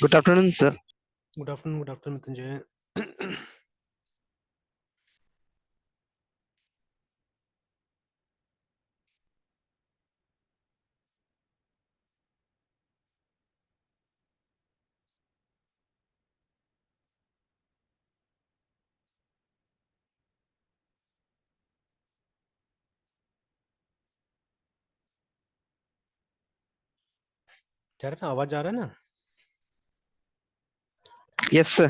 Good afternoon, sir. Good afternoon, Mrityunjay. जा रहा है ना, आवाज आ रहा है ना? Yes, sir.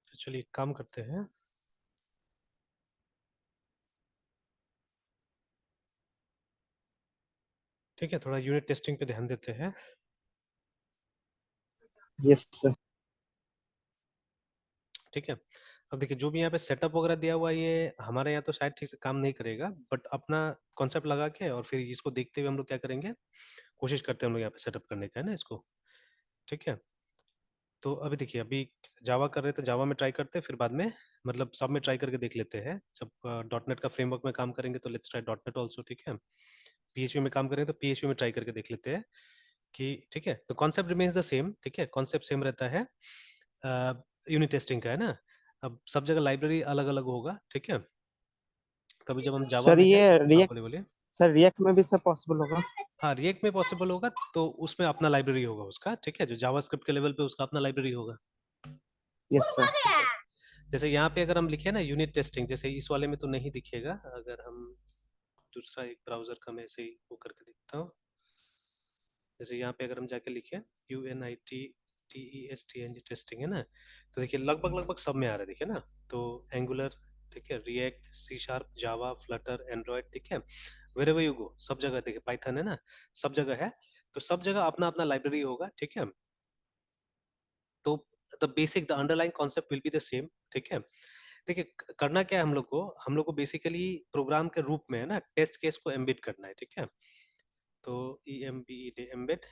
तो चलिए एक काम करते हैं। ठीक है, थोड़ा यूनिट टेस्टिंग पे ध्यान देते हैं। Yes, sir. ठीक है, अब देखिए जो भी यहाँ पे सेटअप वगैरह दिया हुआ है ये हमारे यहाँ तो शायद ठीक से काम नहीं करेगा, बट अपना कॉन्सेप्ट लगा के और फिर इसको देखते हुए हम लोग क्या करेंगे, कोशिश करते हैं हम लोग यहाँ पे सेटअप करने का, है ना इसको। ठीक है, तो अभी देखिए अभी जावा कर रहे थे, जावा में ट्राई करते हैं, फिर बाद में मतलब सब में ट्राई करके देख लेते हैं। जब डॉट नेट का फ्रेमवर्क में काम करेंगे तो let's try dot net also. ठीक है, पीएचपी में काम करें तो पीएचपी में ट्राई करके देख लेते हैं कि ठीक है। तो कॉन्सेप्ट रिमेन्स द सेम, ठीक है, कॉन्सेप्ट सेम रहता है यूनिट टेस्टिंग का, है ना। अब सब जगह लाइब्रेरी अलग अलग होगा, ठीक है। तो अभी जब हम जावा सर में हैं, ये हाँ रिएक्ट बोले बोले। सर रिएक्ट में भी सर पॉसिबल होगा? हाँ, रिएक्ट में पॉसिबल होगा तो उसमें अपना लाइब्रेरी होगा उसका, ठीक है, जो जावास्क्रिप्ट के लेवल पे उसका अपना लाइब्रेरी होगा। Yes sir. जैसे यहाँ पे अगर हम लिखे ना यूनिट टेस्टिंग, जैसे इस वाले में तो नहीं दिखेगा, अगर हम दूसरा एक ब्राउजर का मैं ऐसे ही वो करके दिखता हूँ। जैसे यहाँ पे अगर हम जाके लिखे UNIT टेस्टिंग, है ना, तो देखिए लगभग लगभग सब में आ रहा है, देखिए ना। तो एंगुलर, ठीक है, रिएक्ट, सी शार्प, जावा, फ्लटर, एंड्रॉयड, ठीक है, वेरेवर यू गो सब जगह देखिए, पाइथन है ना, सब जगह है। तो सब जगह अपना अपना लाइब्रेरी होगा, ठीक है। तो the basic the underline concept will be the same, ठीक है। देखिए करना क्या है हम लोग को बेसिकली प्रोग्राम के रूप में, है ना, टेस्ट केस को एम्बेड करना है, ठीक है। तो EMBED एम्बेड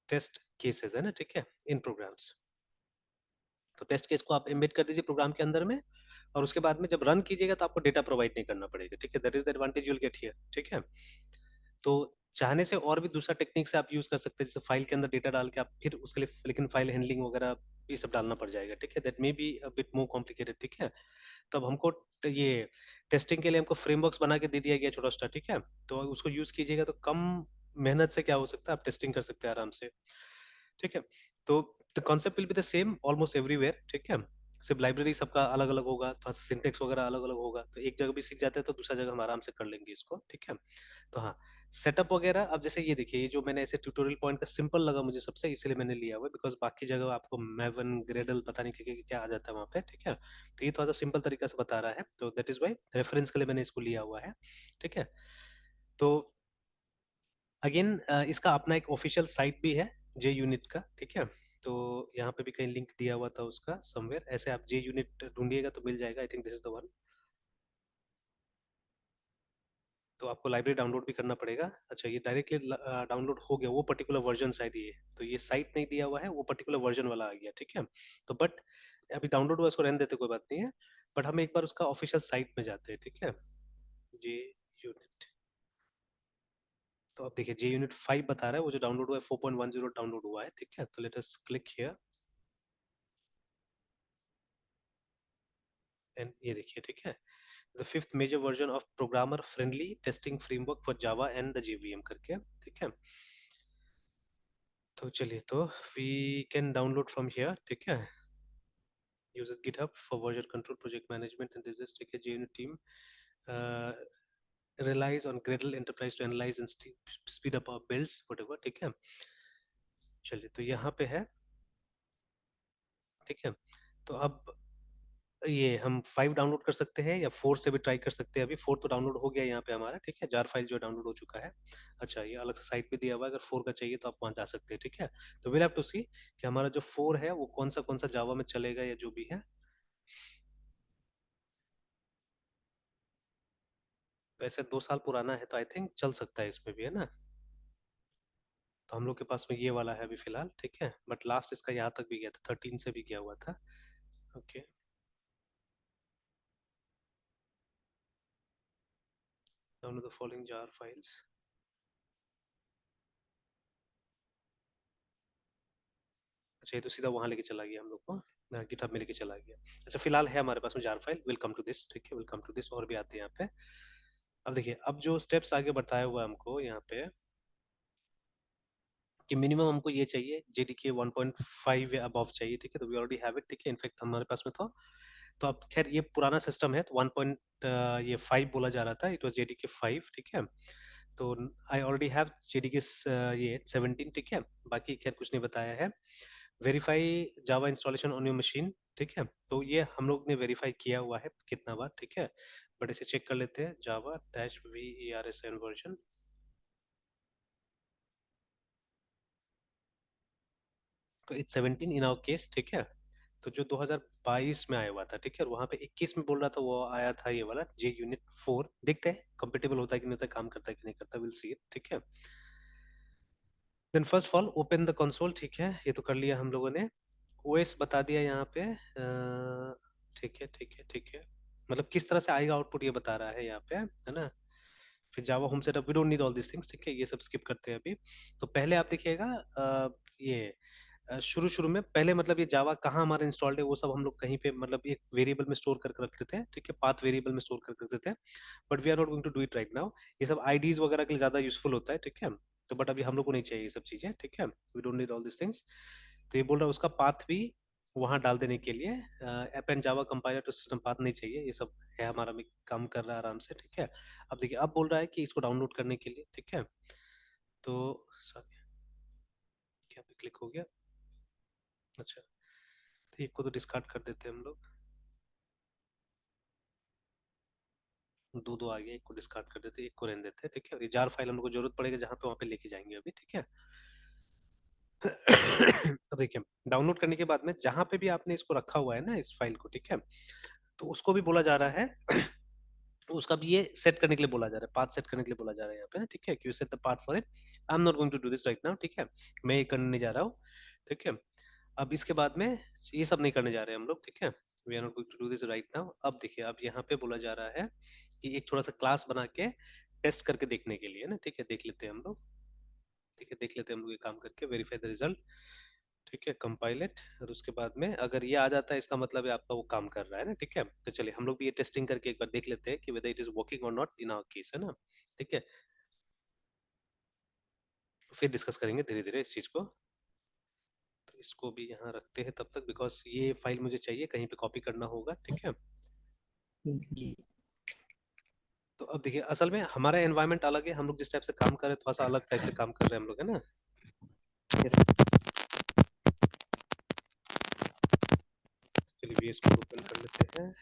टेस्ट केसेस, है ना, ठीक है, इन प्रोग्राम्स। तो टेस्ट केस को आप एम्बेड कर दीजिए प्रोग्राम के अंदर में, और उसके बाद में जब रन कीजिएगा तो आपको डेटा प्रोवाइड नहीं करना पड़ेगा, ठीक है। That is the advantage you will get here, ठीक है। तो चाहने से और भी दूसरा टेक्निक से आप यूज कर सकते हैं, जैसे फाइल के अंदर डेटा डाल के आप फिर उसके लिए, लेकिन फाइल हैंडलिंग वगैरह ये सब डालना पड़ जाएगा, ठीक है। That may be a bit more complicated, ठीक है। तब हमको ये टेस्टिंग के लिए हमको फ्रेमवर्क्स बना के दे दिया गया छोटा सा, ठीक है। तो उसको यूज कीजिएगा तो कम मेहनत से क्या हो सकता है, आप टेस्टिंग कर सकते हैं आराम से, ठीक है। तो the concept will be the same almost everywhere, ठीक है। सिर्फ लाइब्रेरी सबका अलग अलग होगा, थोड़ा सा सिंटेक्स वगैरह अलग अलग होगा, तो एक जगह भी सीख जाते हैं तो दूसरा जगह हम आराम से कर लेंगे इसको, ठीक है। तो हाँ, सेटअप वगैरह अब जैसे ये देखिए, ये जो मैंने ऐसे ट्यूटोरियल पॉइंट का सिंपल लगा मुझे सबसे, इसलिए मैंने लिया हुआ है, बिकॉज बाकी जगह आपको मैवन ग्रेडल पता नहीं क्या क्या आ जाता है वहाँ पे, ठीक है। तो ये थोड़ा सा सिंपल तरीका से बता रहा है, तो दैट इज वाई रेफरेंस के लिए मैंने इसको लिया हुआ है, ठीक है। तो अगेन इसका अपना एक ऑफिशियल साइट भी है जे यूनिट का, ठीक है। तो यहाँ पे भी कहीं लिंक दिया हुआ था उसका समवेयर, ऐसे आप जे यूनिट ढूंढिएगा तो मिल जाएगा, I think this is the one. तो आपको लाइब्रेरी डाउनलोड भी करना पड़ेगा। अच्छा, ये डायरेक्टली डाउनलोड हो गया, वो पर्टिकुलर वर्जन शायद ये, तो ये साइट नहीं दिया हुआ है, वो पर्टिकुलर वर्जन वाला आ गया, ठीक है। तो बट अभी डाउनलोड हुआ, इसको रहने देते, कोई बात नहीं है। बट हम एक बार उसका ऑफिशियल साइट में जाते हैं, ठीक है। जे यूनिट, तो अब देखिए जे यूनिट 5 बता रहा है, वो जो डाउनलोड हुआ है 4.10 डाउनलोड हुआ है, ठीक है। तो let us click here and ये देखिए, ठीक है, the fifth major version of programmer friendly testing framework for Java and the JVM करके, ठीक है। तो चलिए, तो we can download from here, ठीक है। uses GitHub for version control, project management, and this is ठीक है, JUnit team uh, relies on Gradle Enterprise to analyze and speed up our builds, whatever, ठीक है। चलिए, तो यहाँ पे है, ठीक है। तो अब ये हम 5 डाउनलोड कर सकते हैं या 4 से भी ट्राई कर सकते हैं। अभी 4 तो डाउनलोड हो गया यहाँ पे हमारा, ठीक है, जार फाइल जो डाउनलोड हो चुका है। अच्छा, ये अलग से साइट पे दिया हुआ है, अगर 4 का चाहिए तो आप वहाँ जा सकते हैं, ठीक है। तो विल हैव टू सी कि हमारा जो 4 है वो कौन सा जावा में चलेगा या जो भी है। वैसे 2 साल पुराना है तो आई थिंक चल सकता है इसमें भी, है ना। तो हम लोग के पास में ये वाला है अभी फिलहाल, ठीक है। बट लास्ट इसका यहाँ तक भी गया था, 13 से भी गया हुआ था। Okay, download the following jar files. अच्छा ये तो सीधा वहां लेके चला गया हम लोग को, गिटहब में लेके चला गया। अच्छा फिलहाल है हमारे पास में jar file, will come to this, ठीक है, विल कम टू दिस, और भी आते हैं यहाँ पे। अब देखिए अब जो स्टेप्स आगे बताया हुआ है हमको यहाँ पे कि मिनिमम हमको ये चाहिए JDK 1.5 या अबव चाहिए, ठीक है, तो वी ऑलरेडी हैव इट, ठीक है, इनफैक्ट हमारे पास में था। तो अब खैर ये पुराना सिस्टम है, तो 1.5 बोला जा रहा था, इट वाज JDK 5, ठीक है। तो आई ऑलरेडी हैव JDK ये 17, ठीक है, बाकी खैर कुछ नहीं बताया है। Verify Java installation on your machine, ठीक है, तो ये हम लोग ने वेरीफाई किया हुआ है कितना बार, ठीक है, बट इसे चेक कर लेते हैं, जावा -VERSN वर्जन, तो इट्स 17 इन आवर केस, ठीक है। तो जो 2022 में आया हुआ था, ठीक है, और वहां पे 21 में बोल रहा था, वो आया था ये वाला J Unit 4, देखते हैं कंपेटेबल होता है कि नहीं होता है, काम करता है कि नहीं करता, विल सी इट, ठीक है। Then first of all open the console, ठीक है, ये तो कर लिया हम लोगों ने। ओएस बता दिया यहाँ पे, ठीक है ठीक है ठीक है, मतलब किस तरह से आएगा आउटपुट ये बता रहा है यहाँ पे, है ना। फिर Java home setup, we don't need all this things, ठीक है, ये सब स्किप करते हैं अभी। तो पहले आप देखिएगा ये शुरू शुरू में पहले मतलब ये जावा कहाँ हमारा इंस्टॉल्ड है वो सब हम लोग कहीं पे मतलब एक वेरिएबल में स्टोर करके रखते थे, ठीक है, पाथ वेरिएबल में स्टोर करके रखते थे, but we are not going to do it right now. ये सब आईडीज वगैरह के लिए ज्यादा यूजफुल होता है, ठीक है, तो बट अभी हम लोग को नहीं चाहिए ये सब चीजें, ठीक है, we don't need all this things. तो ये बोल रहा है उसका पाथ भी वहां डाल देने के लिए, app and Java compiler to system path नहीं चाहिए, ये सब है हमारा में काम कर रहा है आराम से, ठीक है। अब देखिए अब बोल रहा है कि इसको डाउनलोड करने के लिए, ठीक है, तो क्या पे क्लिक हो गया, अच्छा, तो एक को तो डिस्कार्ड कर देते हैं हम लोग, दो दो आ गया, एक को डिस्कार्ड कर देते हैं, एक को रहने देते हैं, ठीक है, और ये जार फाइल हम लोग को जरूरत पड़ेगा जहाँ पे वहाँ पे लेके जाएंगे अभी, ठीक है। अब देखिए डाउनलोड करने के बाद में जहां पे भी आपने इसको रखा हुआ है ना इस फाइल को, ठीक है, तो उसको भी बोला जा रहा है उसका भी ये सेट करने के लिए बोला जा रहा है, पाथ सेट करने के लिए बोला जा रहा है यहाँ पे ना, ठीक है, कि you set the path for it, I am not going to do this right now, ठीक है, मैं ये करने नहीं जा रहा हूँ, ठीक है। अब इसके बाद में ये सब नहीं करने जा रहे हैं हम लोग, ठीक है, we are not going to do this right now. अब देखिए अब यहाँ पे बोला जा रहा है कि एक थोड़ा सा क्लास बना के टेस्ट करके देखने के लिए ना, ठीक है, देख लेते हैं हम लोग, ठीक है, देख लेते हैं हम लोग ये काम करके, वेरीफाई द रिजल्ट, ठीक है, कंपाइल इट, और उसके बाद में अगर ये आ जाता है इसका मतलब है आपका वो काम कर रहा है ना, ठीक है। तो चलिए हम लोग भी ये टेस्टिंग करके एक बार देख लेते हैं कि वेदर इट इज वर्किंग और नॉट इन आवर केस, है ना, ठीक है, फिर डिस्कस करेंगे धीरे धीरे इस चीज को। तो इसको भी यहाँ रखते हैं तब तक, बिकॉज ये फाइल मुझे चाहिए, कहीं पे कॉपी करना होगा, ठीक है। तो अब देखिए असल में हमारा एनवायरनमेंट अलग है, हम लोग जिस टाइप से काम कर रहे हैं थोड़ा सा अलग टाइप से काम कर रहे हैं हम लोग, है ना। चलिए VS को ओपन कर लेते हैं।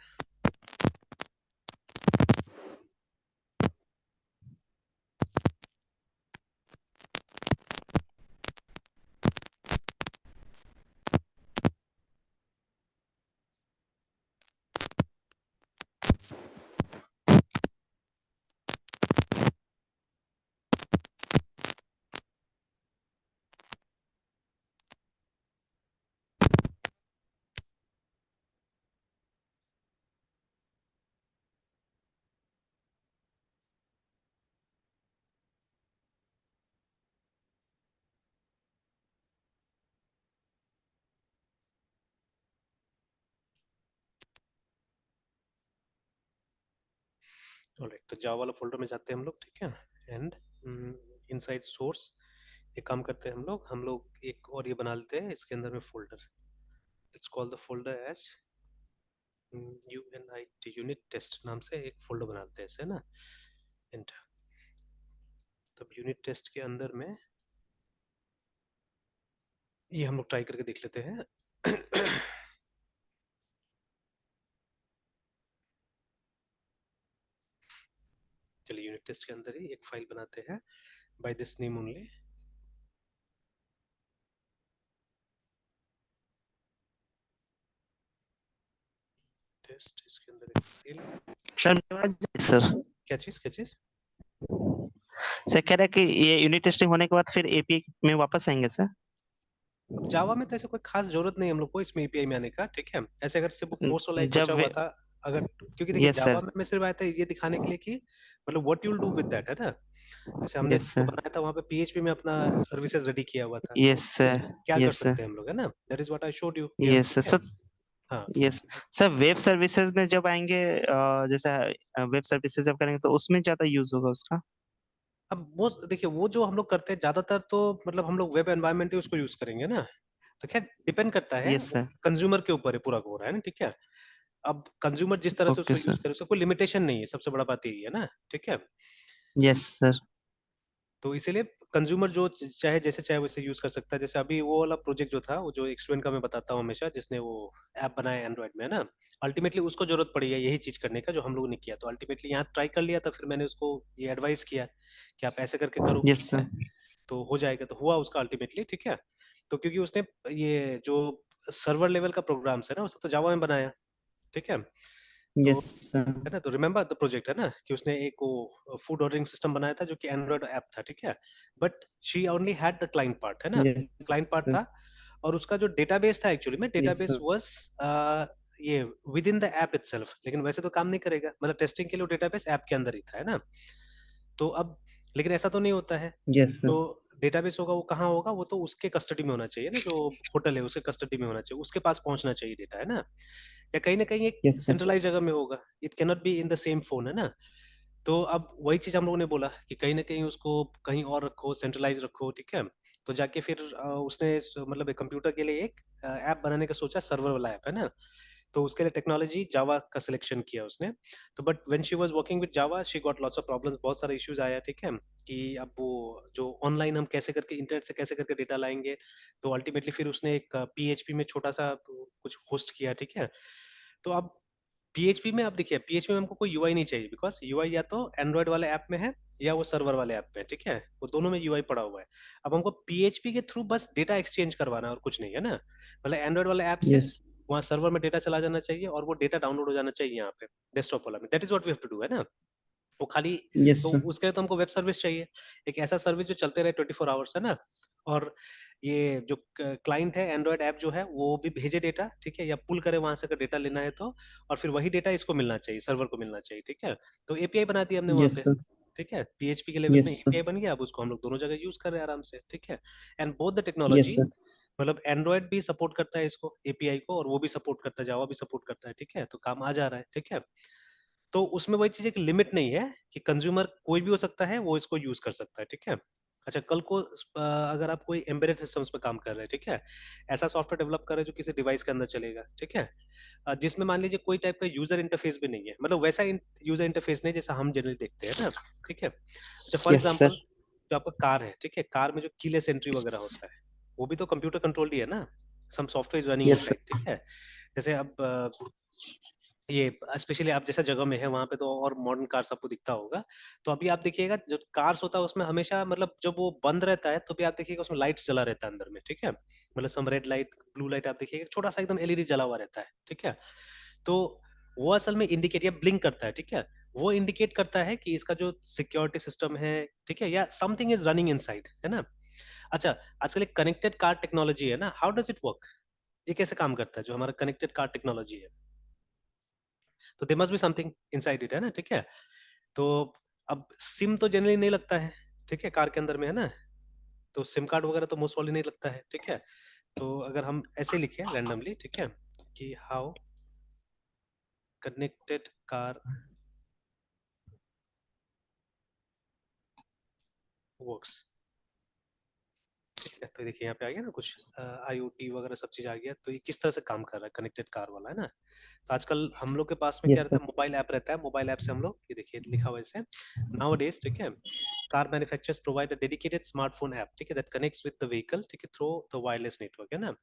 ऑलराइट, तो जावा वाला फोल्डर में जाते हैं हम लोग, ठीक है, एंड इनसाइड सोर्स एक काम करते हैं हम लोग एक और ये बना लेते हैं इसके अंदर में folder, let's call the folder as UNIT unit test नाम से एक फोल्डर बनाते हैं, ऐसे ना, एंटर। तब यूनिट टेस्ट के अंदर में ये हम लोग ट्राई करके देख लेते हैं। चलिए यूनिट टेस्ट के अंदर ही एक फाइल बनाते हैं by this name only, test, इसके अंदर एक फाइल, सर क्या चीज सर कह रहा है कि ये यूनिट टेस्टिंग होने के बाद फिर एपीआई में वापस आएंगे सर। अब जावा में तो ऐसे कोई खास जरूरत नहीं है हम लोग को इसमें एपीआई में आने का, ठीक है, ऐसे अगर सिर्फ कोर्स वाला एक बचा हुआ था, अगर क्योंकि देखिए यस जावा सर में सिर्फ आया था ये दिखाने के लिए कि मतलब what you will do with that, है ना। जैसे हमने यस जो सर, बनाया था वहाँ पे पीएचपी में अपना सर्विसेज रेडी किया हुआ था, यस तो सर, इसमें क्या कर यस सर, सकते हैं हम लोग, है ना? That is what I showed you here, yes ठीक है? सर। हाँ। यस सर, वेब सर्विसेज में जब आएंगे, जैसा वेब सर्विसेज जब करेंगे तो उसमें ज्यादा यूज होगा उसका। अब वो देखिए, वो जो हम लोग करते हैं ज्यादातर तो मतलब हम लोग वेब एनवायरनमेंट ही उसको यूज करेंगे ना। तो खैर डिपेंड करता है, यस वो सर। कंज्यूमर के ऊपर है पूरा का पूरा, है ना, ठीक है? अब कंज्यूमर जिस तरह से ओके उसको सर। यूज करे, उसका कोई लिमिटेशन नहीं है, सबसे बड़ा बात यही है ना, ठीक है? Yes sir. तो इसीलिए कंज्यूमर जो चाहे जैसे चाहे वैसे यूज कर सकता है। जैसे अभी वो वाला प्रोजेक्ट जो था, वो जो एक स्टूडेंट का मैं बताता हूँ हमेशा, जिसने वो ऐप बनाया एंड्रॉइड में, है ना, अल्टीमेटली उसको जरूरत पड़ी है यही चीज करने का जो हम लोगों ने किया। तो अल्टीमेटली यहाँ ट्राई कर लिया था, फिर मैंने उसको ये एडवाइस किया कि आप ऐसे करके करो, यस ठीक सर। है? तो हो जाएगा, तो हुआ उसका अल्टीमेटली, ठीक है? तो क्योंकि उसने ये जो सर्वर लेवल का प्रोग्राम्स है ना, उसको तो जावा में बनाया, ठीक है? तो यस सर। है ना, तो रिमेम्बर द प्रोजेक्ट, है ना, कि उसने एक वो फूड ऑर्डरिंग सिस्टम बनाया था जो कि एंड्रॉइड ऐप था, ठीक है? But she only had the client part, है ना, यस क्लाइंट पार्ट सर। था। और उसका जो डेटाबेस था, एक्चुअली में यस डेटाबेस सर। वाज ये with in the app itself, लेकिन वैसे तो काम नहीं करेगा, मतलब टेस्टिंग के लिए डेटाबेस ऐप के अंदर ही था, है ना? तो अब लेकिन ऐसा तो नहीं होता है। यस जो सर। डेटाबेस होगा वो कहाँ होगा, वो तो उसके कस्टडी में होना चाहिए ना, जो होटल है उसके कस्टडी में होना चाहिए, उसके पास पहुंचना चाहिए डेटा, है ना? या कहीं ना कहीं एक यस सर। सेंट्रलाइज जगह में होगा, it can not be in the same phone, है ना? तो अब वही चीज हम लोगों ने बोला कि कहीं ना कहीं उसको कहीं और रखो, सेंट्रलाइज रखो, ठीक है? तो जाके फिर उसने मतलब एक कंप्यूटर के लिए एक ऐप बनाने का सोचा, सर्वर वाला ऐप, है ना? तो उसके लिए टेक्नोलॉजी जावा का सिलेक्शन किया उसने। तो but when she was working with Java, she got lots of problems, बहुत सारे इश्यूज आया, ठीक है? कि अब वो जो ऑनलाइन हम कैसे करके इंटरनेट से कैसे करके डेटा लाएंगे। तो अल्टीमेटली फिर उसने एक पीएचपी में छोटा सा कुछ होस्ट किया, ठीक है? तो अब पीएचपी में, अब देखिए पीएचपी में हमको कोई यूआई नहीं चाहिए, बिकॉज यूआई या तो एंड्रॉइड वाले ऐप में है या वो सर्वर वाले ऐप में है, ठीक है? वो दोनों में यूआई पड़ा हुआ है। अब हमको पीएचपी के थ्रू बस डेटा एक्सचेंज करवाना है और कुछ नहीं, है ना? मतलब एंड्रॉइड वाले ऐप से यस। वहाँ सर्वर में डेटा चला जाना चाहिए और वो डेटा डाउनलोड हो जाना चाहिए यहाँ पे डेस्कटॉप वाला में। That is what we have to do, है ना? वो खाली, यस तो सर। उसके लिए तो हमको वेब सर्विस चाहिए, एक ऐसा सर्विस जो चलते रहे 24 आवर्स, है ना? और ये जो क्लाइंट है एंड्रॉयड ऐप जो है वो भी भेजे डेटा, ठीक है, या पुल करे वहां से अगर डेटा लेना है तो। और फिर वही डेटा इसको मिलना चाहिए, सर्वर को मिलना चाहिए, ठीक है? तो एपीआई बना दिया हमने वहां यस पे, सर। ठीक है? पीएचपी के लेवल में यस सर। एपीआई बन गया, अब उसको हम लोग दोनों जगह यूज कर रहे हैं आराम से, ठीक है? And both the yes technology, sir. मतलब एंड्रॉयड भी सपोर्ट करता है इसको एपीआई को, और वो भी सपोर्ट करता है, जावा भी सपोर्ट करता है, ठीक है? तो काम आ जा रहा है, ठीक है? तो उसमें वही चीज है कि लिमिट नहीं है, कि कंज्यूमर कोई भी हो सकता है वो इसको यूज कर सकता है, ठीक है? अच्छा, कल को अगर आप कोई एम्बेडेड सिस्टम्स पे काम कर रहे हैं, ठीक है, ऐसा सॉफ्टवेयर डेवलप कर रहे हैं जो किसी डिवाइस के अंदर चलेगा, ठीक है, जिसमें मान लीजिए कोई टाइप का यूजर इंटरफेस भी नहीं है, मतलब वैसा यूजर इंटरफेस नहीं जैसा हम जनरली देखते हैं ना, ठीक है? अच्छा, फॉर यस एग्जांपल सर। जो आपका कार है, ठीक है, कार में जो कीलेस एंट्री वगैरह होता है, वो भी तो कंप्यूटर कंट्रोल्ड ही है ना, some software running yes inside, ठीक है? जैसे अब ये स्पेशली आप जैसा जगह में है वहां पे तो और मॉडर्न कार्स आपको दिखता होगा। तो अभी आप देखिएगा जो कार्स होता है उसमें हमेशा, मतलब जब वो बंद रहता है तो भी आप देखिएगा उसमें लाइट्स जला रहता है अंदर में, ठीक है? मतलब some red light, blue light, आप देखिएगा छोटा सा एकदम एलईडी जला हुआ रहता है, ठीक है? तो वो असल में इंडिकेट या ब्लिंक करता है, ठीक है? वो इंडिकेट करता है कि इसका जो सिक्योरिटी सिस्टम है, ठीक है, या समथिंग इज रनिंग इनसाइड, है ना? अच्छा, आजकल एक कनेक्टेड कार टेक्नोलॉजी है ना, हाउ डज इट वर्क? ये कैसे काम करता है जो हमारा कनेक्टेड कार टेक्नोलॉजी है? तो they must be something inside it, है ना, ठीक है? तो अब सिम तो जनरली नहीं लगता है, ठीक है, कार के अंदर में, है ना? तो सिम कार्ड वगैरह तो मोस्ट वाली नहीं लगता है, ठीक है? तो अगर हम ऐसे लिखे रैंडमली, ठीक है, कि हाउ कनेक्टेड कार वर्क्स, ठीक है, तो देखिए यहाँ पे आ गया ना कुछ आईओटी वगैरह सब चीज आ गया, तो ये किस तरह से काम कर रहा है कनेक्टेड कार वाला, है ना? तो आजकल हम लोग के पास में क्या यस रहता सर। है, मोबाइल ऐप रहता है, मोबाइल ऐप से हम लोग, ये देखिए लिखा हुआ है इसे, नाउ डेज, ठीक है, car manufacturers provide a dedicated smartphone app, ठीक है, that connects with the vehicle, ठीक है, थ्रू द वायरलेस नेटवर्क, है ना?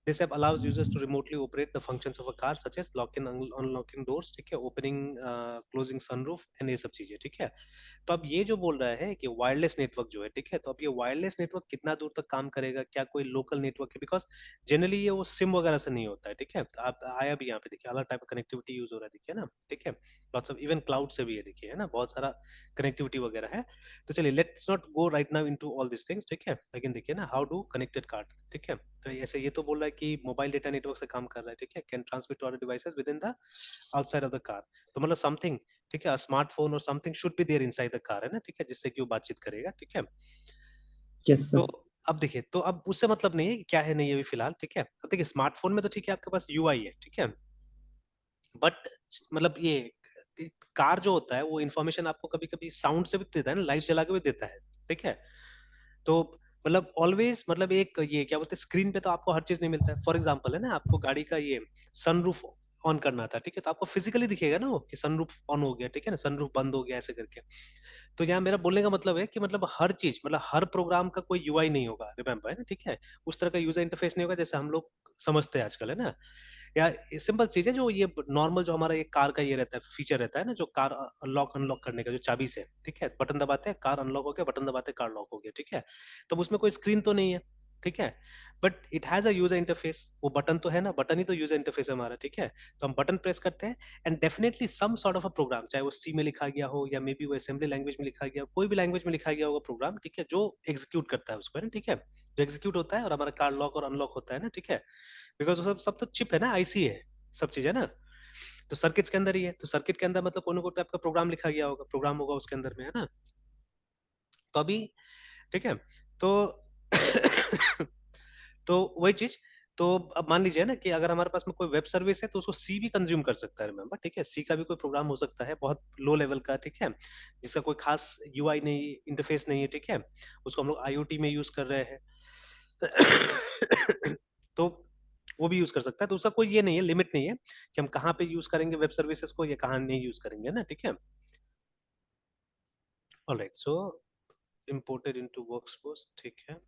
This app allows users to remotely operate the functions of a car such as locking, unlocking doors, ठीक है, opening, closing sunroof and ये सब चीजें, ठीक है? तो अब ये जो बोल रहा है कि वायरलेस नेटवर्क जो है, ठीक है, तो अब ये वायरलेस नेटवर्क कितना दूर तक काम करेगा, क्या कोई लोकल नेटवर्क है? बिकॉज जनरली ये वो सिम वगैरह से नहीं होता है, ठीक है? तो आप आया भी यहाँ पे देखिए अलग टाइप का कनेक्टिविटी यूज हो रहा है, देखिए ना, ठीक है, लॉट्स ऑफ इवन क्लाउड से भी है, देखिए, है ना, बहुत सारा कनेक्टिविटी वगैरह है। तो चलिए let's not go right now into all this things, ठीक है, लेकिन देखिए ना हाउ डू कनेक्टेड कार्ड, ठीक है? तो ऐसे ये तो बोल रहा है कि मोबाइल डेटा नेटवर्क से काम कर रहा है, ठीक है, can transmit to other devices with in the outside of the car. तो मतलब समथिंग, ठीक है, स्मार्टफोन और something should be there inside the car, है ना, ठीक है, जिससे कि वो बातचीत करेगा, ठीक है। यस तो सर। अब देखिए, तो अब उससे मतलब नहीं है कि क्या है नहीं है अभी फिलहाल, ठीक है। अब देखिए स्मार्टफोन में तो ठीक है आपके पास यूआई है, ठीक है, बट मतलब ये कार जो होता है वो इन्फॉर्मेशन आपको कभी कभी साउंड से भी देता है ना, लाइट जला के भी देता है, ठीक है। तो मतलब ऑलवेज मतलब एक ये क्या बोलते हैं, स्क्रीन पे तो आपको हर चीज नहीं मिलता है। फॉर एग्जांपल है ना, आपको गाड़ी का ये सनरूफ ऑन करना था, ठीक है, तो आपको फिजिकली दिखेगा ना वो कि सनरूफ ऑन हो गया, ठीक है ना, सनरूफ बंद हो गया ऐसे करके। तो यहाँ मेरा बोलने का मतलब है कि मतलब हर चीज, मतलब हर प्रोग्राम का कोई यूआई नहीं होगा, रिमेम्बर, है ना, ठीक है। उस तरह का यूजर इंटरफेस नहीं होगा जैसे हम लोग समझते हैं आजकल, है ना। या सिंपल चीज है, जो ये नॉर्मल जो हमारा ये कार का ये रहता है, फीचर रहता है ना, जो कार अनलॉक अनलॉक करने का जो चाबी से, ठीक है, बटन दबाते हैं कार अनलॉक हो गया, बटन दबाते हैं कार लॉक हो गया, ठीक है। तो उसमें कोई स्क्रीन तो नहीं है, ठीक है, but it has a user interface. वो बटन तो है ना, बटन ही तो यूजर इंटरफेस है हमारा, ठीक है। तो हम बटन प्रेस करते हैं and definitely some sort of a program, चाहे वो सी में लिखा गया हो या मे बी वो असेंबली लैंग्वेज में लिखा गया हो, कोई भी लैंग्वेज में लिखा गया होगा प्रोग्राम, ठीक है, जो एग्जीक्यूट करता है उसको, है ना, ठीक है, जो एग्जीक्यूट होता है और हमारा कार लॉक और अनलॉक होता है ना, ठीक है। बिकॉज वो सब सब तो चिप है ना, आईसी है, सब चीज है ना। तो सर्किट्स के अंदर ही है, तो सर्किट के अंदर मतलब कोई ना कोई टाइप का प्रोग्राम लिखा गया होगा, प्रोग्राम होगा उसके अंदर में, है ना। तो अभी ठीक है, तो तो वही चीज। तो अब मान लीजिए ना कि अगर हमारे पास में कोई वेब सर्विस है तो उसको सी भी कंज्यूम कर सकता है, रिमेम्बर, ठीक है। सी का भी कोई प्रोग्राम हो सकता है बहुत लो लेवल का, ठीक है, जिसका कोई खास यूआई नहीं, इंटरफेस नहीं है, ठीक है। उसको हम लोग आईओटी में यूज कर रहे हैं। तो वो भी यूज कर सकता है, तो उसका कोई ये नहीं है, लिमिट नहीं है कि हम कहाँ पे यूज करेंगे वेब सर्विसेज को या कहाँ नहीं यूज करेंगे ना, ठीक है। ऑलराइट, सो इंपोर्टेड इनटू वर्कस्पेस, ठीक है।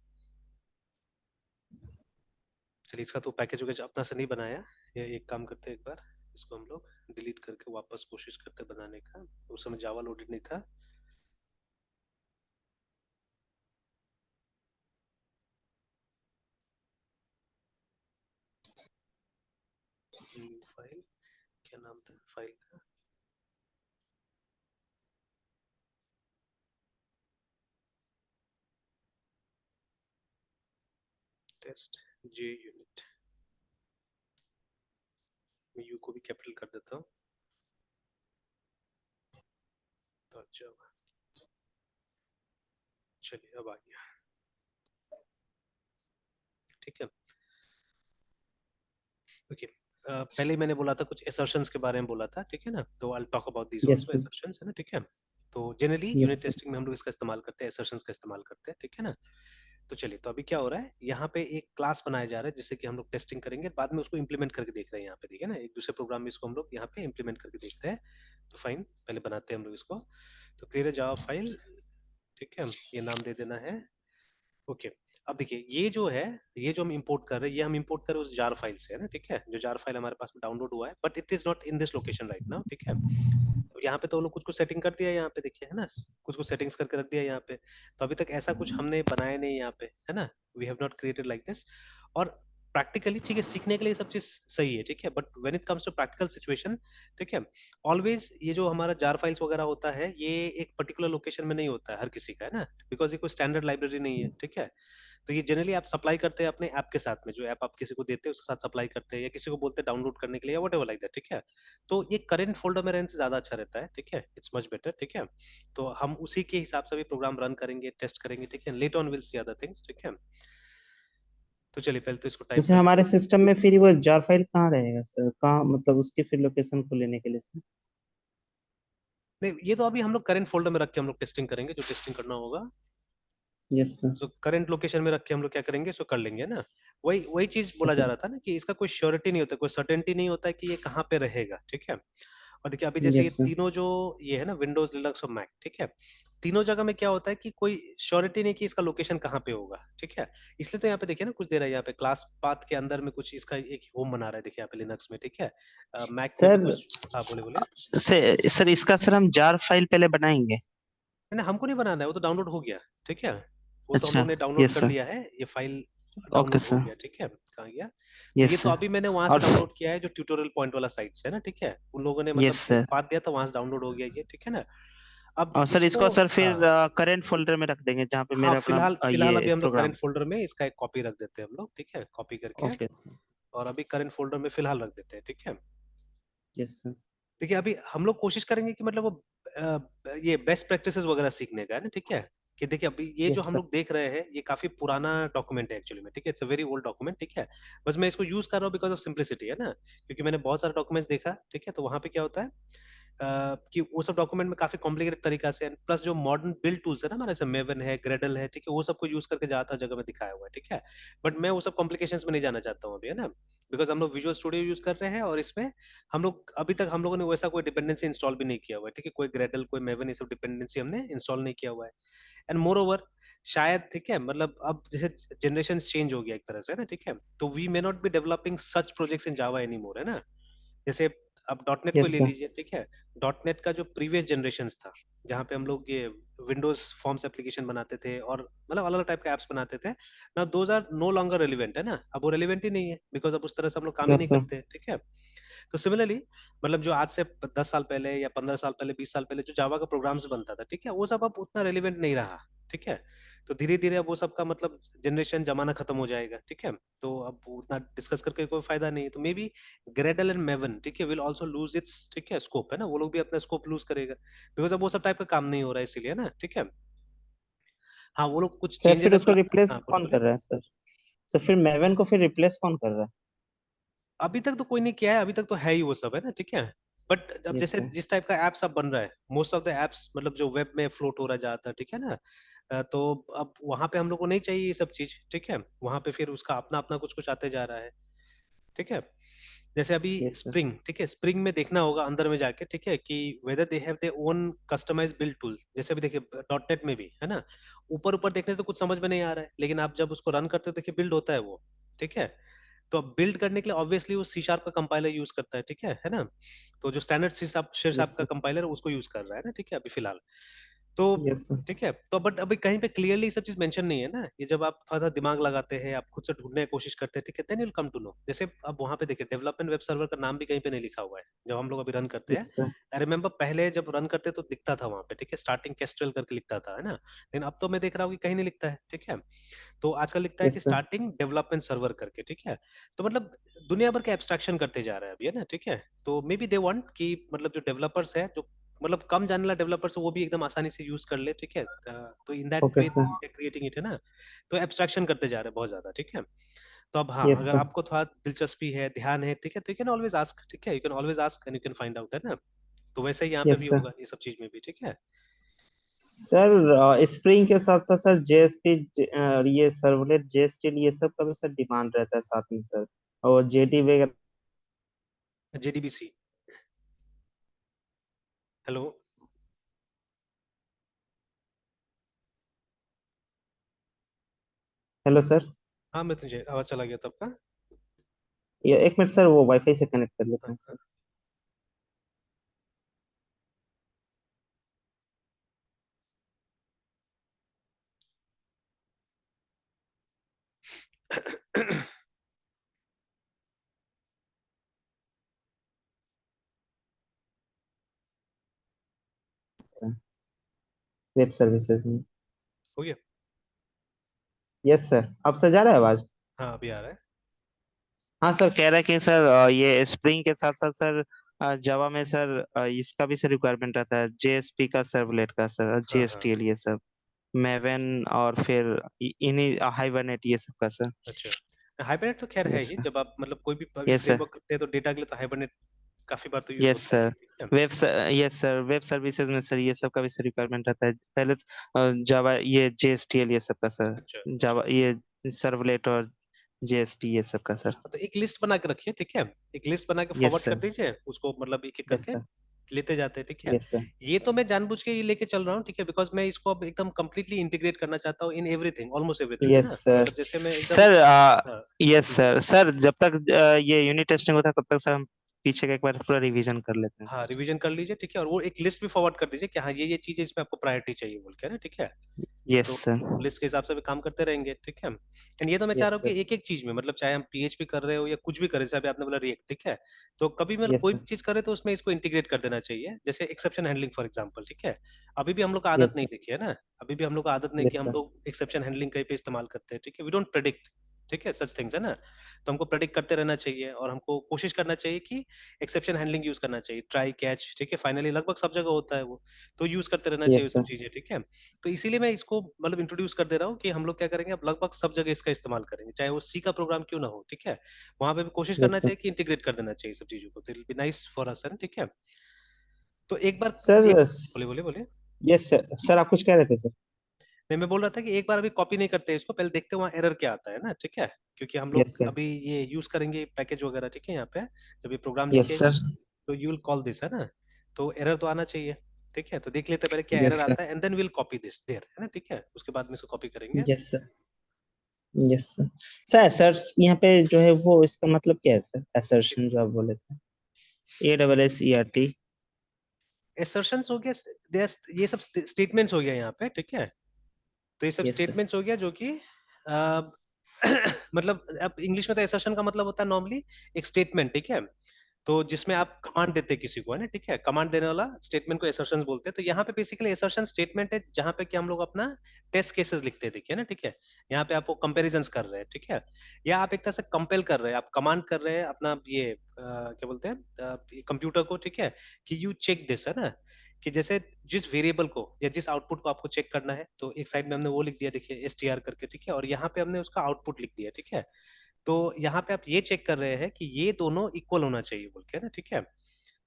चलिए, इसका तो पैकेज वैकेज अपना से नहीं बनाया। ये एक काम करते हैं, एक बार इसको हम लोग डिलीट करके वापस कोशिश करते हैं बनाने का। उस समय जावा लोडेड नहीं था। न्यू फाइल, क्या नाम था फाइल का? टेस्ट जे यूनिट। मैं यू को भी कैपिटल कर देता हूँ। तो जावा, चलिए अब आ गया, ठीक है। ओके, पहले ही मैंने बोला था कुछ assertions के बारे में बोला था, ठीक है ना। तो I talk about these yes also, sir. assertions, है ना, ठीक है। तो generally unit yes sir. Testing में हम लोग इसका इस्तेमाल करते हैं, assertions का इस्तेमाल करते हैं, ठीक है ना। तो चलिए, तो अभी क्या हो रहा है, यहाँ पे एक क्लास बनाया जा रहा है जिससे कि हम लोग टेस्टिंग करेंगे, बाद में उसको इंप्लीमेंट करके देख रहे हैं यहाँ पे, ठीक है ना। एक दूसरे प्रोग्राम में इसको हम लोग यहाँ पे इंप्लीमेंट करके देख रहे हैं। तो फाइन, पहले बनाते हैं हम लोग इसको। तो क्रिएट जावा फाइल, ठीक है, ये नाम दे देना है। ओके, अब देखिए ये जो है, ये जो हम इंपोर्ट कर रहे हैं, ये हम इंपोर्ट कर रहे हैं उस जार फाइल से, है ना, ठीक है, जो जार फाइल हमारे पास में डाउनलोड हुआ है, but it is not in this location right now, ठीक है। तो यहाँ पे तो लोग कुछ कुछ सेटिंग कर दिया है, यहाँ पे देखिए, है ना, कुछ कुछ सेटिंग्स करके रख दिया है यहाँ पे। तो अभी तक ऐसा कुछ हमने बनाया नहीं यहाँ पे, है ना, we have not created like this. और प्रैक्टिकली ठीक है, सीखने के लिए सब चीज सही है, ठीक है, but when it comes to practical situation, ठीक है, ऑलवेज ये जो हमारा जार फाइल्स वगैरह होता है, ये एक पर्टिकुलर लोकेशन में नहीं होता है हर किसी का, है ना, बिकॉज ये कोई स्टैंडर्ड लाइब्रेरी नहीं है, ठीक है। तो ये जनरली आप सप्लाई करते हैं अपने ऐप के साथ में, जो ऐप आप किसी को देते हैं उसके साथ सप्लाई करते हैं, या किसी को बोलते हैं डाउनलोड करने के लिए, या व्हाटएवर लाइक दैट, ठीक है। तो ये करंट फोल्डर में रहने से ज्यादा अच्छा रहता है, ठीक है, इट्स मच बेटर, ठीक है। तो हम उसी के हिसाब से भी प्रोग्राम रन करेंगे, टेस्ट करेंगे, ठीक है, later on will see other things, ठीक है। तो चलिए पहले तो इसको टाइप जैसे कर हमारे लेते हैं। सिस्टम में फिर वो जार फाइल कहाँ रहेगा सर, कहाँ मतलब उसकी फिर लोकेशन को लेने के लिए सर? नहीं, ये तो अभी हम लोग करंट फोल्डर में रख के हम लोग टेस्टिंग करेंगे, जो टेस्टिंग करना होगा। Yes sir. तो करंट लोकेशन में रख के हम लोग क्या करेंगे, इसको कर लेंगे ना। वही वही चीज बोला ओके। जा रहा था ना, कि इसका कोई श्योरिटी नहीं होता, कोई सर्टेनिटी नहीं होता है कि ये कहाँ पे रहेगा, ठीक है। और देखिए अभी जैसे ये यस सर। तीनों जो ये है ना, विंडोज, लिनक्स और मैक, ठीक है, तीनों जगह में क्या होता है कि कोई श्योरिटी नहीं कि इसका लोकेशन कहाँ पे होगा, ठीक है। इसलिए तो यहाँ पे देखिए ना, कुछ दे रहा है यहाँ पे, क्लास पाथ के अंदर में कुछ इसका एक होम बना रहा है, देखिए यहाँ पे लिनक्स में, ठीक है, मैक में भी सर कुछ। हाँ बोले बोले। सर इसका सर हम जार फाइल पहले बनाएंगे। नहीं, हमको नहीं बनाना है, वो तो डाउनलोड हो गया, ठीक है। वो तो हम अच्छा। लोग ने डाउनलोड यस कर सर। लिया है, ये फाइल ओके डाउनलोड हो सर। गया, ठीक है। कहाँ गया? तो ये यस तो सर। अभी मैंने वहां से और डाउनलोड किया है, जो ट्यूटोरियल पॉइंट वाला साइट है ना, ठीक है, उन लोगों ने यस मतलब एक सर। पाथ दिया था, वहां से डाउनलोड हो गया ये, ठीक है ना। अब और सर इसको, इसको सर फिर हाँ, करंट फोल्डर में रख देंगे जहाँ पे हाँ, मेरा अपना फिलहाल फिलहाल ये अभी हम लोग प्रोग्राम। करंट फोल्डर में इसका एक कॉपी रख देते हैं हम लोग, ठीक है, कॉपी करके। Okay sir. और अभी करंट फोल्डर में फिलहाल रख देते हैं, ठीक है। Yes sir. देखिए अभी हम लोग कोशिश करेंगे कि मतलब वो ये बेस्ट प्रैक्टिसेस वगैरह सीखने का है ना, ठीक है। कि देखिए अभी ये जो यस हम सर। लोग देख रहे हैं ये काफी पुराना डॉक्यूमेंट है एक्चुअली में, ठीक है, it's a very old document, ठीक है। बस मैं इसको यूज कर रहा हूँ बिकॉज ऑफ सिंप्लिसिटी, है ना, क्योंकि मैंने बहुत सारे डॉक्यूमेंट्स देखा, ठीक है। तो वहां पे क्या होता है कि वो सब डॉक्यूमेंट में काफी कॉम्प्लिकेटेड तरीका से, प्लस जो मॉडर्न बिल्ड टूल्स है ना हमारे, जैसे मेवन है, ग्रेडल है, ठीक है, वो सबको यूज करके ज्यादातर जगह में दिखाया हुआ है, ठीक है। बट मैं वो सब कॉम्प्लिकेशंस में नहीं जाना चाहता हूँ अभी, है ना, बिकॉज हम लोग विजुअल स्टूडियो यूज कर रहे हैं और इसमें हम लोग अभी तक हम लोगों ने वैसा कोई डिपेंडेंसी इंस्टॉल भी नहीं किया हुआ है, ठीक है। कोई ग्रेडल कोई मेवन ये सब डिपेंडेंसी हमने इंस्टॉल नहीं किया हुआ है। एंड मोर ओवर शायद, ठीक है, मतलब अब जैसे जनरेशन चेंज हो गया एक तरह से, है ना, ठीक है, तो we may not be developing such projects in Java any more, है ना। जैसे अब डॉट नेट को यस ले सर। लीजिए, ठीक है। डॉट नेट का जो प्रीवियस जनरेशन था, जहाँ पे हम लोग ये विंडोज फॉर्म्स एप्लीकेशन बनाते थे और मतलब अलग अलग टाइप के एप्स बनाते थे ना, those are no longer relevant, है ना, अब वो रेलिवेंट ही नहीं है बिकॉज अब उस तरह से हम लोग काम ही नहीं यस सर। करते, ठीक है। तो सिमिलरली मतलब जो आज से 10 साल पहले या 15 साल पहले 20 साल पहले जो जावा का प्रोग्राम्स बनता था, ठीक है, वो सब अब उतना रेलिवेंट नहीं रहा, ठीक है। तो धीरे धीरे अब वो सब का मतलब जनरेशन जमाना खत्म हो जाएगा, ठीक है। तो अब उतना डिस्कस करके कोई फायदा नहीं है, तो may be Gradle and maven, ठीक है, विल ऑल्सो लूज इट्स, ठीक है, स्कोप, है ना, वो लोग भी अपना स्कोप लूज करेगा बिकॉज अब वो सब टाइप का काम नहीं हो रहा है इसीलिए ना, ठीक है। हाँ वो लोग कुछ सर चेंजेस फिर अब उसको हाँ रिप्लेस बोले कौन बोले। कर रहा है सर? तो फिर मेवन को फिर रिप्लेस कौन कर रहा है? अभी तक तो कोई नहीं किया है, अभी तक तो है ही वो सब, है ना, ठीक है। बट अब यस जैसे सर। जिस टाइप का एप्स अब बन रहा है, मोस्ट ऑफ द एप्स मतलब जो वेब में फ्लोट हो रहा जाता है, ठीक है ना। तो अब वहां पे हम लोग को नहीं चाहिए ये सब चीज, ठीक है। वहां पे फिर उसका अपना अपना कुछ कुछ आते जा रहा है, ठीक है। जैसे अभी यस सर। स्प्रिंग, ठीक है, स्प्रिंग में देखना होगा अंदर में जाके, ठीक है, कि whether they have their own customize build tool. जैसे अभी देखिए डॉट नेट में भी, है ना, ऊपर ऊपर देखने से तो कुछ समझ में नहीं आ रहा है, लेकिन आप जब उसको रन करते हो देखिए बिल्ड होता है वो, ठीक है। तो अब बिल्ड करने के लिए ऑब्वियसली वो सी शार्प का कंपाइलर यूज करता है, ठीक है ना। तो जो स्टैंडर्ड सी शार्प यस का सर। कंपाइलर है उसको यूज कर रहा है ना, ठीक है, अभी फिलहाल। तो यस सर। ठीक है, तो बट अभी कहीं पे क्लियरली सब चीज मेंशन नहीं है ना, ये जब आप थोड़ा सा दिमाग लगाते हैं, आप खुद से ढूंढने की कोशिश करते हैं, ठीक है, then you will come to know. जैसे अब वहां पे देखिए डेवलपमेंट वेब सर्वर का नाम भी कहीं पे नहीं लिखा हुआ है जब हम लोग अभी रन करते हैं। Yes sir. आई रिमेम्बर पहले जब रन करते तो दिखता था वहां पे, ठीक है, स्टार्टिंग केस्ट्रल करके लिखता था, है ना, लेकिन अब तो मैं देख रहा हूँ कि कहीं नहीं लिखता है, ठीक है। तो आजकल लिखता है कि yes sir. Starting development server करके, ठीक है। तो मतलब दुनिया भर के एब्स्ट्रैक्शन करते जा रहा है अभी, है ना, ठीक है। तो मे बी दे वांट कि मतलब जो डेवलपर्स है, जो मतलब कम जानने वाला डेवलपर्स, वो भी एकदम आसानी से यूज कर ले, ठीक है। तो in that okay way sir. Creating it, है ना। तो एब्स्ट्रैक्शन करते जा रहे हैं बहुत ज्यादा, ठीक है। तो अब हाँ, यस अगर सर। आपको थोड़ा दिलचस्पी है, ध्यान है, ठीक है, तो यू कैन ऑलवेज आस्क, ठीक है, you can always ask and you can find out, है ना। तो वैसे ही यहाँ पे भी यस सर। होगा ये सब चीज में भी, ठीक है। सर स्प्रिंग के साथ साथ सर जेएसपी, ये सर्वलेट जेएसटी ये सब का भी सर डिमांड रहता है साथ में सर। और जेडी वगैरह। JDBC, hello. Hello sir. हाँ मैं तुझे आवाज चला गया तब का। ये एक मिनट सर, वो वाईफाई से कनेक्ट कर लेते हैं सर। वेब सर्विसेज में। हो गया। यस सर, अब सर जा रहा है आवाज? हाँ अभी आ रहा है। हाँ सर, कह रहा है कि सर ये स्प्रिंग के साथ साथ सर जावा में सर इसका भी सर रिक्वायरमेंट रहता है, जेएसपी का, सर्वलेट का सर, हाँ हाँ। जेएसटीएल ये सब, मेवन और फिर इन्हीं हाइबरनेट ये सब का सर। अच्छा, हाइबरनेट तो खैर है यस ही, सर। जब आप मतलब कोई भी यस सर। फ्रेमवर्क करते हैं तो डेटा के लिए तो हाइबरनेट काफी बार तो यूज यस होता ही सर। है, ठीक है। यस सर, वेब सर्विसेज में सर ये सब का भी सर रिक्वायरमेंट रहता है पहले तो, जावा ये जेएसटीएल ये सब का सर, अच्छा अच्छा। जावा ये सर्वलेट और जेएसपी ये सब का सर। तो एक लिस्ट बना के रखिए, ठीक है, एक लिस्ट बना के यस फॉरवर्ड कर सर। दीजिए उसको, मतलब एक एक यस करके सर। लेते जाते हैं, ठीक है। Yes sir. ये तो मैं जानबूझ के ये लेके चल रहा हूँ, ठीक है, बिकॉज मैं इसको अब एकदम कंप्लीटली इंटीग्रेट करना चाहता हूँ इन एवरीथिंग, ऑलमोस्ट एवरीथिंग, है यस ना, सर। मतलब जैसे मैं एकदम सर हाँ यस जी जी। सर, सर जब तक ये यूनिट टेस्टिंग होता है तब तक सर हम पीछे का एक बार पूरा रिवीजन कर लेते हैं हाँ सर। रिवीजन कर लीजिए, ठीक है, और वो एक लिस्ट भी फॉरवर्ड कर दीजिए कि हाँ ये चीजें इसमें आपको प्रायोरिटी चाहिए बोल के, है ना, ठीक है। यस तो सर। लिस्ट के हिसाब से भी काम करते रहेंगे, ठीक है। एंड ये तो मैं चाह रहा यस हूँ सर। कि एक एक चीज में, मतलब चाहे हम पीएचपी कर रहे हो या कुछ भी कर रहे हो, जैसे अभी आपने बोला रिएक्ट, ठीक है। तो कभी मतलब यस कोई सर। भी चीज करे तो उसमें इसको इंटीग्रेट कर देना चाहिए, जैसे एक्सेप्शन हैंडलिंग फॉर एग्जांपल, ठीक है। अभी भी हम लोग का आदत यस नहीं सर। देखी है ना, अभी भी हम लोग का आदत नहीं कि यस हम सर। लोग एक्सेप्शन हैंडलिंग कहीं पे इस्तेमाल करते हैं, ठीक है, वी डोंट प्रेडिक्ट, ठीक है, सच थिंग्स है ना। तो हमको प्रेडिक्ट करते रहना चाहिए और हमको कोशिश करना चाहिए कि एक्सेप्शन हैंडलिंग यूज करना चाहिए, ट्राई कैच, ठीक है, फाइनली लगभग सब जगह होता है वो, तो यूज करते रहना चाहिए यस वो सब सर। चीजें, ठीक है। तो इसीलिए मैं इसको मतलब इंट्रोड्यूस कर दे रहा हूँ कि हम लोग क्या करेंगे, अब लगभग सब जगह इसका इस्तेमाल करेंगे, चाहे वो सी का प्रोग्राम क्यों ना हो, ठीक है। वहां पे भी कोशिश करना यस सर। चाहिए कि इंटीग्रेट कर देना चाहिए सब चीजों को, तो it be nice for us, ठीक है। तो एक बार सर ये बोले बोले बोले यस सर, सर आप कुछ कह रहे थे सर? नहीं, मैं बोल रहा था कि एक बार अभी कॉपी नहीं करते इसको, पहले देखते हैं वहाँ एरर क्या आता है ना, ठीक है। क्योंकि हम यस लोग सर। अभी ये यूज करेंगे पैकेज वगैरह, ठीक है, यहाँ पे जब ये प्रोग्राम यस लिखेंगे सर। तो यू विल कॉल दिस, है ना। तो एरर तो आना चाहिए, ठीक है। तो देख लेते हैं पहले क्या एरर यस सर। आता है, and then will copy this there, है ना, ठीक है। उसके बाद में इसको कॉपी करेंगे। Yes sir. Yes sir. Sir sir यहाँ पे जो है वो इसका मतलब क्या है सर, असर्शन जो आप बोले थे? ASSERT। एसर्शंस हो गया, ये सब स्टेटमेंट्स हो गया यहाँ पे, ठीक है। तो ये सब यस सर। स्टेटमेंट्स हो गया जो कि अ, मतलब अब इंग्लिश में तो एसर्शन का मतलब होता है नॉर्मली एक स्टेटमेंट, ठीक है। तो जिसमें आप कमांड देते हैं किसी को, है ना, ठीक है, कमांड देने वाला स्टेटमेंट को एसर्शंस बोलते हैं। तो यहाँ पे बेसिकली एसर्शन स्टेटमेंट है जहाँ पे कि हम लोग अपना टेस्ट केसेस लिखते हैं, देखिए ना, ठीक है। यहाँ पे आपको कंपैरिजंस कर रहे हैं, ठीक है, या आप एक तरह से कंपेल कर रहे हैं, आप कमांड कर रहे हैं अपना ये क्या बोलते हैं कंप्यूटर को, ठीक है, कि यू चेक दिस, है ना, कि जैसे जिस वेरिएबल को या जिस आउटपुट को आपको चेक करना है, तो एक साइड में हमने वो लिख दिया, देखिए एसटीआर करके, ठीक है, और यहाँ पे हमने उसका आउटपुट लिख दिया, ठीक है। तो यहाँ पे आप ये चेक कर रहे हैं कि ये दोनों इक्वल होना चाहिए बोल के ना, ठीक है।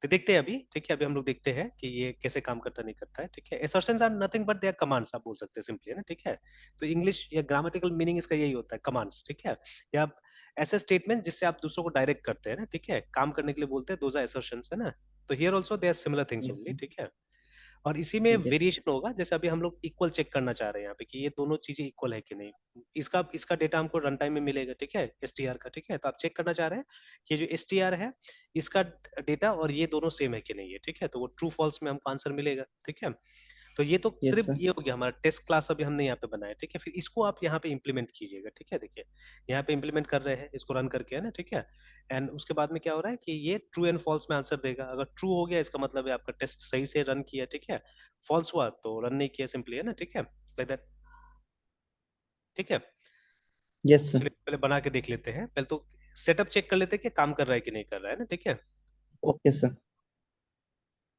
तो देखते हैं अभी, ठीक है, अभी हम लोग देखते हैं कि ये कैसे काम करता नहीं करता है, ठीक है। assertions are nothing but they are commands, आप बोल सकते हैं सिंपली, है ना, ठीक है। तो इंग्लिश या ग्रामेटिकल मीनिंग इसका यही होता है, कमांड्स, ठीक है। या आप ऐसे स्टेटमेंट जिससे आप दूसरों को डायरेक्ट करते हैं ना, ठीक है, काम करने के लिए बोलते हैं, दोज आर assertions, है ना। तो here also they are similar things yes only, sir. ठीक है। और इसी में यस। वेरिएशन होगा, जैसे अभी हम लोग इक्वल चेक करना चाह रहे हैं यहाँ पे कि ये दोनों चीजें इक्वल है कि नहीं। इसका इसका डेटा हमको रन टाइम में मिलेगा, ठीक है, एसटीआर का, ठीक है। तो आप चेक करना चाह रहे हैं कि जो एसटीआर है इसका डेटा और ये दोनों सेम है कि नहीं है, ठीक है। तो वो ट्रू फॉल्स में हमको आंसर मिलेगा, ठीक है। तो ये तो यस सिर्फ सर। ये हो गया हमारा टेस्ट क्लास, अभी हमने यहाँ पे बनाया, ठीक है। फिर इसको आप यहाँ पे इंप्लीमेंट कीजिएगा, ठीक है। देखिए यहाँ पे इंप्लीमेंट कर रहे हैं इसको रन करके, है ना, ठीक है। एंड उसके बाद में क्या हो रहा है कि ये ट्रू एंड फॉल्स में आंसर देगा। अगर ट्रू हो गया इसका मतलब है आपका टेस्ट सही से रन किया, ठीक है। फॉल्स हुआ तो रन नहीं किया सिंपली, है ना, ठीक है, लाइक दैट, ठीक है। Yes sir. चलिए पहले बना के देख लेते हैं, पहले तो सेटअप चेक कर लेते हैं कि काम कर रहा है कि नहीं कर रहा है ना, ठीक है। Okay sir.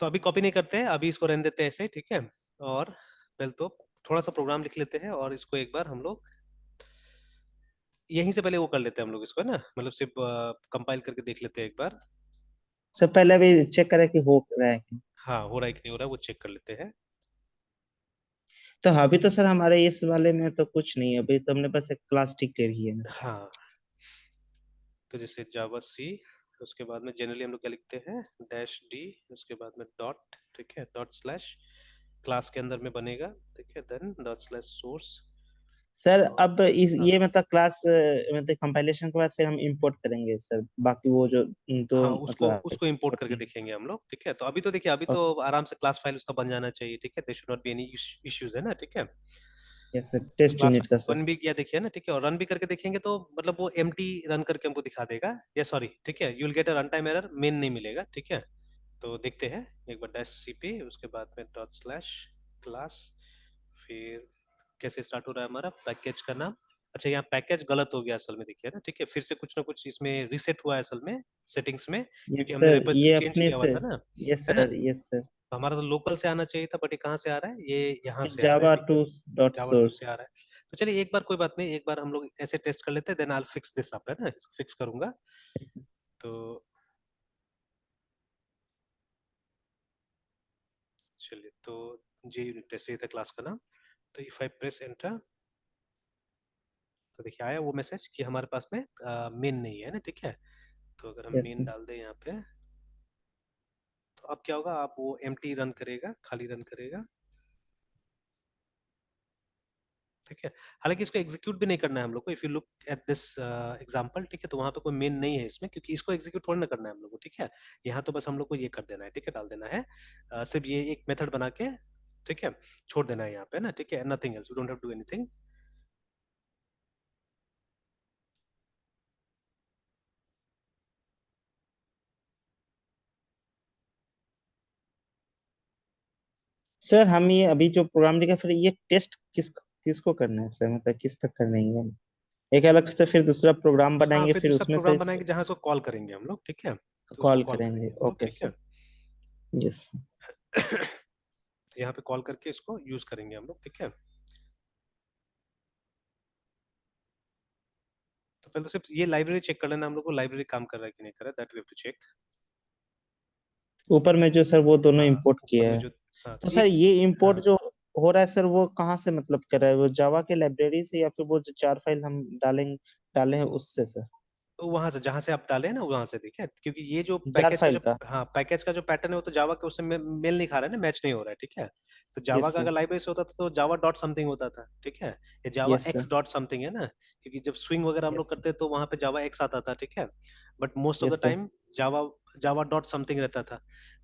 तो अभी कॉपी नहीं करते हैं, अभी इसको रहने देते हैं ऐसे, ठीक है। और पहले तो थोड़ा सा प्रोग्राम लिख लेते हैं और इसको एक बार हम लोग यहीं से पहले वो कर लेते हैं हम लोग इसको, है ना, मतलब सिर्फ कंपाइल करके देख लेते हैं एक बार। सर पहले अभी चेक करें कि हो रहा है कि। हाँ, हो रहा है कि नहीं हो रहा है वो चेक कर लेते हैं। तो अभी तो सर हमारे इस वाले में तो कुछ नहीं है, अभी तो हमने बस एक क्लास डिक्लेयर की है ना सर। हाँ, तो जैसे जावा सी, उसके बाद में जनरली हम लोग क्या लिखते हैं, डैश डी, उसके बाद में डॉट, ठीक है, डॉट स्लैश, क्लास के अंदर में बनेगा, ठीक है, then dot slash source. Sir और अब इस हाँ, ये मतलब क्लास मतलब कंपाइलेशन के बाद फिर हम इंपोर्ट करेंगे सर, बाकी वो जो तो हाँ, उसको मतलब उसको इंपोर्ट करके होती है। देखेंगे हम लोग, ठीक है। तो अभी तो देखिए, अभी तो आराम से क्लास फाइल उसका बन जाना चाहिए, ठीक है, there should not be any issues, है ना, ठीक है। Yes sir, test class unit का सर। बन भी किया देखिए ना, ठीक है, और रन भी करके देखेंगे तो मतलब वो एम्प्टी रन करके हमको दिखा देगा, या सॉरी, ठीक है, you will get a run time error, main नहीं मिलेगा, ठीक है। तो देखते हैं एक बार, डैश सीपी, उसके बाद में डॉट स्लैश क्लास, फिर कैसे स्टार्ट हो रहा है हमारा पैकेज का नाम। अच्छा, यहाँ पैकेज गलत हो गया असल में, देखिए ना, ठीक है, फिर से कुछ ना कुछ इसमें रीसेट हुआ है असल में सेटिंग्स में, यस क्योंकि हमने सर, ये रेपोजिटरी चेंज अपने किया हुआ से। था ना, यस है ना। सर। Yes sir. तो हमारा तो लोकल से आना चाहिए था, बट ये कहाँ से आ रहा है, ये यहाँ से आ रहा है, जावा ठीक है, टू डॉट जावा 2 सोर्स। से आ रहा है। तो चलिए एक बार, कोई बात नहीं, एक बार हम लोग ऐसे टेस्ट कर लेते हैं, then I will fix this up, है ना, इसको फिक्स करूंगा। तो चलिए, तो जे यूनिट टेस्ट यही था क्लास का नाम। तो इफ आई प्रेस एंटर, तो देखिए आया वो मैसेज कि हमारे पास में मेन नहीं है ना, ठीक है। तो अगर हम यस मेन सर। डाल दें यहाँ पे, तो अब क्या होगा, आप वो एम्प्टी रन करेगा, खाली रन करेगा, ठीक है। हालांकि इसको एग्जीक्यूट भी नहीं करना है हम लोग को, if you look at this example, ठीक है, तो वहां पे कोई मेन नहीं है इसमें, क्योंकि इसको एग्जीक्यूट थोड़ी ना करना है हम लोग को, ठीक है। यहाँ तो बस हम लोग को ये कर देना है, ठीक है, डाल देना है, सिर्फ ये एक मेथड बना के, ठीक है, छोड़ देना है यहाँ पे ना, ठीक है, nothing else, we don't have to do anything. Sir हम ये अभी जो प्रोग्राम लिखा फिर ये टेस्ट किसको करना है सर, मतलब किसका करना है ये? एक अलग से फिर दूसरा प्रोग्राम हाँ, बनाएंगे, फिर फिर दूसरा उसमें से प्रोग्राम बनाएंगे जहाँ इसको कॉल करेंगे हम लोग, ठीक है, तो उसको कॉल कॉल करेंगे। करेंगे हम लोग, ओके ठीक है। सर। यस। तो यहाँ पे कॉल करके इसको यूज करेंगे हम लोग, ठीक है। तो पहले तो सिर्फ ये लाइब्रेरी चेक कर लेना हम लोग को, लाइब्रेरी काम कर रहा है कि नहीं कर रहा है, that we have to check. ऊपर में जो सर वो दोनों हाँ, इंपोर्ट ऊपर किया में है। जो, हाँ तो तो सर एक, ये इंपोर्ट हाँ, जो हो रहा है सर, वो कहाँ से मतलब कर रहा है, वो जावा के लाइब्रेरी से या फिर वो जो 4 फाइल हम डाले हैं उससे सर? तो वहां से जहां से आप डाले ना वहां से देखिए, क्योंकि ये जो जार पैकेज का फाइल जो, का। हाँ पैकेज का जो पैटर्न है वो तो जावा के उससे मेल नहीं खा रहा है ना, मैच नहीं हो रहा है, ठीक है। तो जावा यस का सर। अगर लाइब्रेरी से होता तो जावा डॉट समथिंग होता था, ठीक है। ये Java yes sir. X dot something है ना, क्योंकि जब स्विंग वगैरह हम लोग यस। करते तो वहां पे जावा एक्स आता था, ठीक है। But most of the yes sir. Time Java Java dot something रहता था।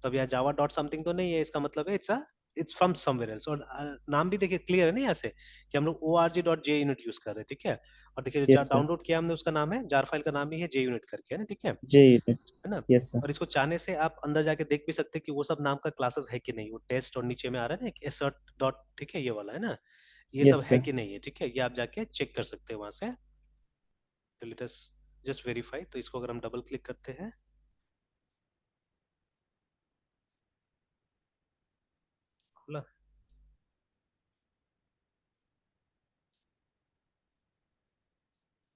तो अब यहाँ जावा डॉट समथिंग तो नहीं है, इसका मतलब है इट्स फ्रॉम समवेयर एल्स। और नाम भी देखिए क्लियर है ना यहाँ से, कि हम लोग org.junit यूज कर रहे हैं, ठीक है। और देखिए जो यस सर। डाउनलोड किया हमने उसका नाम है, जार फाइल का नाम ही है JUnit करके, है ना, ठीक है जे यूनिट। ना। Yes sir. और इसको चाहने से आप अंदर जाके देख भी सकते हैं कि वो सब नाम का क्लासेस है कि नहीं, वो टेस्ट और नीचे में आ रहा है ना एसर्ट डॉट, ठीक है, ये वाला है ना, ये सब यस है सर। कि नहीं है, ठीक है, ये आप जाके चेक कर सकते हैं वहां से। तो लेट अस जस्ट वेरीफाई, तो इसको अगर हम डबल क्लिक करते हैं, खुला,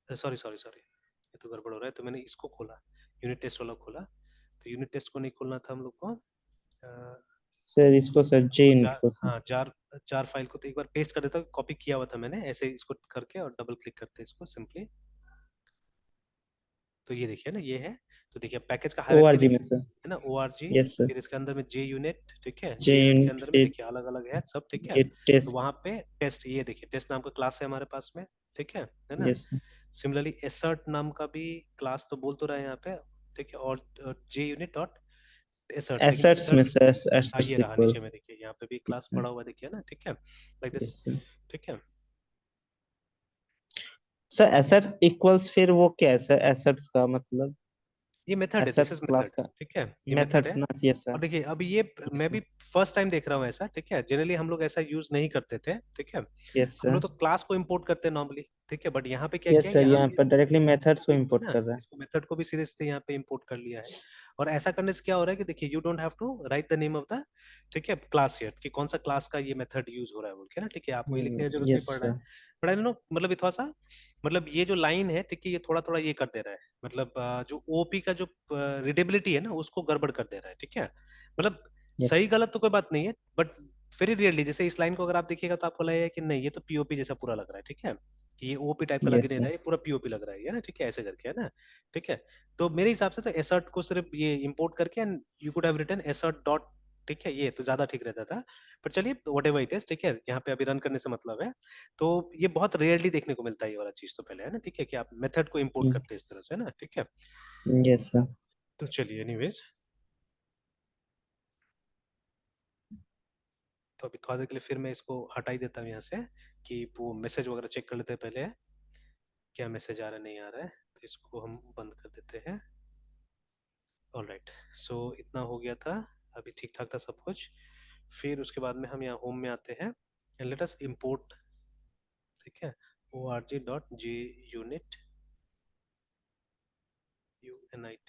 सॉरी सॉरी सॉरी, ये तो गड़बड़ हो रहा है, तो मैंने इसको खोला, यूनिट टेस्ट वाला खोला। तो यूनिट टेस्ट को नहीं खोलना था हम लोग को, सर इसको सर जे तो यूनिट जार, को सर। हाँ जार, जार फाइल को तो एक बार पेस्ट कर देता हूँ, कॉपी किया हुआ था मैंने, ऐसे ही इसको करके और डबल क्लिक करते हैं इसको सिंपली। तो ये देखिए ना, ये है। तो देखिए पैकेज का हायरार्की ORG देखिए, में सर। है ना, ORG, यस सर। फिर इसके अंदर में JUnit, ठीक है, जे JUnit के यूनिट अंदर में फिर देखिए अलग अलग है सब, ठीक है। ये तो टेस्ट। वहां पे टेस्ट, ये देखिए टेस्ट नाम का क्लास है हमारे पास में, ठीक है ना। Yes sir. सिमिलरली एसर्ट नाम का भी क्लास तो बोल तो रहा है यहाँ पे, ठीक है, और JUnit डॉट एसर्ट, लेकिन एसेट्स में एसर्ट, सर, हाँ एसेट्स ये रहा इक्वल। नीचे में देखिए, यहाँ पे भी यस क्लास सर। पड़ा हुआ देखिए ना, ठीक है, लाइक दिस, यस सर। ठीक है। सर एसेट्स इक्वल्स फिर वो क्या है सर, एसेट्स का मतलब? ये मेथड है, this assets is class method, का ठीक है, ये मेथड मेथड्स है। ना? Yes sir. और देखिए अभी ये यस मैं सर। भी फर्स्ट टाइम देख रहा हूँ ऐसा, ठीक है, जनरली हम लोग ऐसा यूज नहीं करते थे, ठीक है। यस हम सर। लोग तो क्लास को इंपोर्ट करते हैं नॉर्मली, ठीक है, बट यहाँ पे क्या यस किया है, सर, यहाँ यहाँ पे पर डायरेक्टली मेथड्स को भी इंपोर्ट ना, कर रहा है। इसको मेथड को भी सीधे सीधे यहाँ पे इंपोर्ट कर लिया है। और ऐसा करने से क्या हो रहा है कि देखिए you don't have to write the name of the, ठीक है, क्लास हियर, कि कौन सा क्लास का ये मेथड यूज हो रहा है बोल के ना, ठीक है, आपको ये लिखने की जरूरत नहीं यस पड़ रहा है। सर। बट आई नो, मतलब ये थोड़ा सा, मतलब ये जो लाइन है, ठीक है, ये थोड़ा थोड़ा ये कर दे रहा है, मतलब जो ओपी का जो रीडेबिलिटी है ना उसको गड़बड़ कर दे रहा है, ठीक है। मतलब यस। सही गलत तो कोई बात नहीं है, बट वेरी रियरली जैसे इस लाइन को अगर आप देखिएगा तो आपको लगेगा कि नहीं ये तो पीओपी जैसा पूरा लग रहा है, ठीक है, कि ये ओपी टाइप का लग ही यस नहीं रहा सर। है, ये पूरा पीओपी लग रहा है ना, ठीक है, ऐसे करके है ना, ठीक है। तो मेरे हिसाब से तो एसर्ट को सिर्फ ये इंपोर्ट करके and you could have written assert dot, ठीक है, ये तो ज्यादा ठीक रहता था। पर चलिए वट एवर इट इज, ठीक है, यहाँ पे अभी रन करने से मतलब है। तो ये बहुत रेयरली देखने को मिलता है ये वाला चीज, तो पहले है ना, ठीक है, कि आप मेथड को इंपोर्ट करते हैं इस तरह से, है ना, ठीक है। Yes sir. तो चलिए एनीवेज, तो अभी थोड़ा देर के लिए फिर मैं इसको हटा ही देता हूँ यहाँ से, कि वो मैसेज वगैरह चेक कर लेते हैं पहले, क्या मैसेज आ रहा है नहीं आ रहा है, तो इसको हम बंद कर देते हैं। ऑलराइट, सो इतना हो गया था, अभी ठीक ठाक था सब कुछ। फिर उसके बाद में हम यहाँ होम में आते हैं एंड लेट अस इंपोर्ट, ठीक है, org.junit unit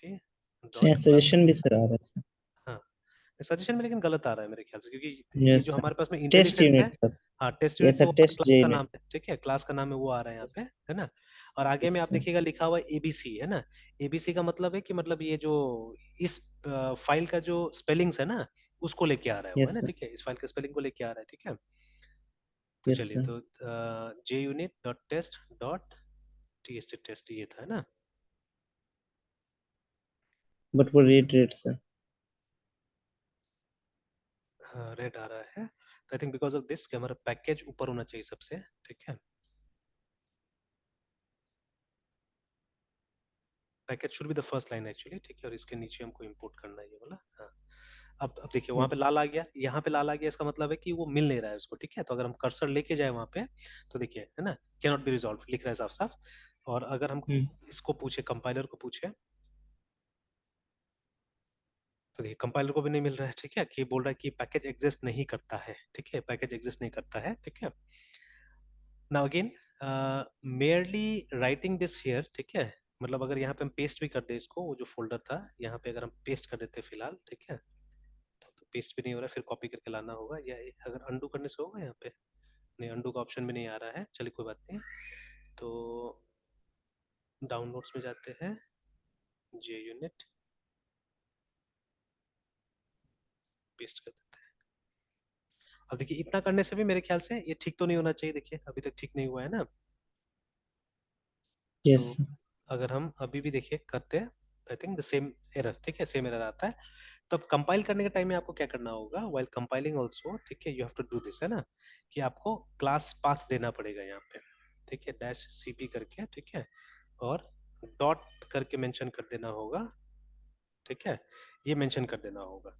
dot class. Suggestion भी सर आ रहा है सर। हाँ, सजेशन में लेकिन गलत आ रहा है मेरे ख्याल से, क्योंकि ये यस जो सर। हमारे पास में टेस्ट इंटेलिसेंस है, यूनिट सर। हाँ टेस्ट यूनिट यस तो सर, हमारे टेस्ट क्लास जे का यूनिट। नाम है, ठीक है, क्लास का नाम है वो आ रहा है यहाँ पे, है ना। और आगे में यस आप सर। देखिएगा लिखा हुआ एबीसी, है ना। एबीसी का मतलब है कि मतलब ये जो इस फाइल का जो स्पेलिंग्स है ना उसको लेके आ रहा है वो, है यस ना, सर। ठीक है, इस फाइल के स्पेलिंग को लेके आ रहा है, ठीक है। तो यस चलिए, सर। तो JUnit dot test dot TST test ये था, है ना। बट वो रेड रेड सर। रेड आ रहा है, तो I think because of this कि हमारा पैकेज ऊपर होना चाहिए सबसे, ठीक है, package should be the first line actually, ठीक है, और इसके नीचे हमको इंपोर्ट करना है ये वाला, हाँ। अब देखिए वहां पे यस। लाल आ गया, यहाँ पे लाल आ गया, इसका मतलब है कि वो मिल नहीं रहा है उसको, ठीक है। तो अगर हम कर्सर लेके जाए वहां पे, तो देखिए है ना, कैन नॉट बी रिजॉल्व लिख रहा है साफ साफ। और अगर हम इसको पूछे, कंपाइलर को पूछे, तो देखिए कंपाइलर को भी नहीं मिल रहा है, ठीक है, कि बोल रहा है कि पैकेज एग्जिस्ट नहीं करता है, ठीक है, पैकेज एग्जिस्ट नहीं करता है, ठीक है। Now again merely writing this here, ठीक है, मतलब अगर यहाँ पे हम पेस्ट भी कर दे इसको, वो जो फोल्डर था यहाँ पे अगर हम पेस्ट कर देते फिलहाल, ठीक है, तो पेस्ट भी नहीं हो रहा, फिर कॉपी करके लाना होगा, या अगर अंडू करने से होगा यहाँ पे, नहीं अंडू का ऑप्शन भी नहीं आ रहा है, चलिए कोई बात नहीं। तो डाउनलोड्स में जाते हैं, जे यूनिट पेस्ट कर देते हैं। अब देखिए इतना करने से भी मेरे ख्याल से ये ठीक तो नहीं होना चाहिए, देखिए अभी तक ठीक नहीं हुआ है ना। यस तो अगर हम अभी भी देखिए करते हैं, I think the same error, ठीक है, सेम एरर आता है। तब कंपाइल करने के टाइम में आपको क्या करना होगा, व्हाइल कंपाइलिंग आल्सो, ठीक है, you have to do this, है ना, कि आपको क्लास पाथ देना पड़ेगा यहाँ पे, ठीक है, डैश सीपी करके, ठीक है, और डॉट करके मेंशन कर देना होगा, ठीक है, ये मेंशन कर देना होगा।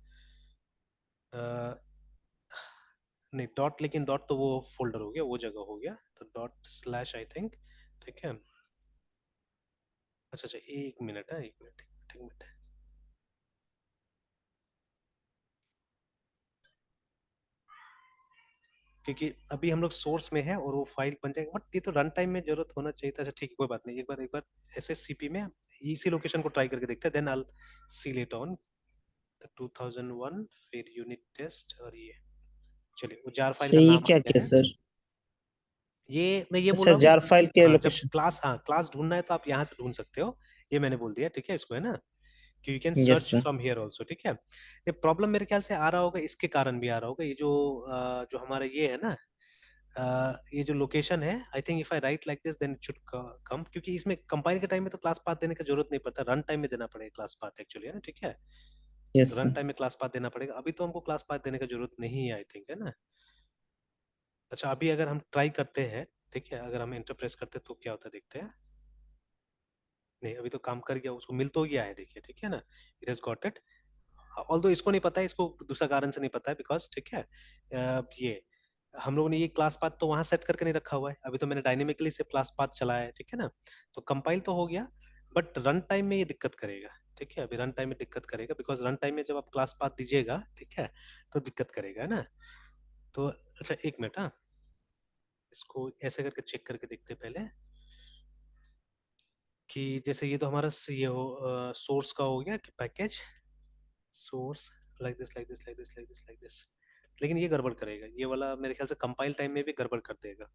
नहीं डॉट, लेकिन डॉट तो वो फोल्डर हो गया, वो जगह हो गया, तो डॉट स्लैश आई थिंक, ठीक है। अच्छा अच्छा, एक मिनट है, एक मिनट, एक मिनट। क्योंकि अभी हम लोग सोर्स में है और वो फाइल बन जाएगा, बट ये तो रन टाइम में जरूरत होना चाहिए था। अच्छा ठीक है, कोई बात नहीं, एक बार ऐसे सीपी में इसी लोकेशन को ट्राई करके देखते हैं, then I see later on. 2001 फिर यूनिट टेस्ट, और ये चलिए वो जार फाइल से का ये नाम आ क्या गया किया है। सर? ये मैं ये बोल अच्छा, रहा हूँ कि जार फाइल के हाँ, जब लोकेशन। क्लास, हाँ क्लास ढूंढना है तो आप यहाँ से ढूंढ सकते हो, ये मैंने बोल दिया, ठीक है, इसको, है ना, कि you can yes search sir. From here also, ठीक है। ये प्रॉब्लम मेरे ख्याल से आ रहा होगा, इसके कारण भी आ रहा होगा, ये जो जो हमारा ये है ना, ये जो लोकेशन है, I think if I write like this then it should come, क्योंकि इसमें कंपाइल के टाइम में तो क्लास पाथ देने का जरूरत नहीं पड़ता, रन टाइम में देना पड़ेगा क्लास पाथ एक्चुअली, है ना, ठीक है, यस रन सर। टाइम में क्लास पाथ देना पड़ेगा, अभी तो हमको क्लास पाथ देने का जरूरत नहीं है आई थिंक, है ना। अच्छा अभी अगर हम ट्राई करते हैं, ठीक है, अगर हम एंटर प्रेस करते हैं तो क्या होता है देखते हैं। नहीं अभी तो काम कर गया, उसको मिल तो गया है, देखिए, ठीक है ना, it has got it. Although इसको नहीं पता है, इसको दूसरा कारण से नहीं पता है, बिकॉज ठीक है, ये हम लोगों ने ये क्लास पाथ तो वहां सेट करके नहीं रखा हुआ है, अभी तो मैंने डायनेमिकली से क्लास पाथ चलाया है, ठीक है ना, तो कंपाइल तो हो गया, बट रन टाइम में ये दिक्कत करेगा, ठीक है, अभी रन टाइम में दिक्कत करेगा, बिकॉज रन टाइम में जब आप क्लास पाथ दीजिएगा, ठीक है, तो दिक्कत करेगा, है ना। तो अच्छा एक मिनट, हाँ, इसको ऐसे करके चेक करके देखते हैं पहले, कि जैसे ये तो हमारा ये हो सोर्स का हो गया कि package source, like this like this like this like this like this, लेकिन ये गड़बड़ करेगा, ये वाला मेरे ख्याल से कंपाइल टाइम में भी गड़बड़ कर देगा।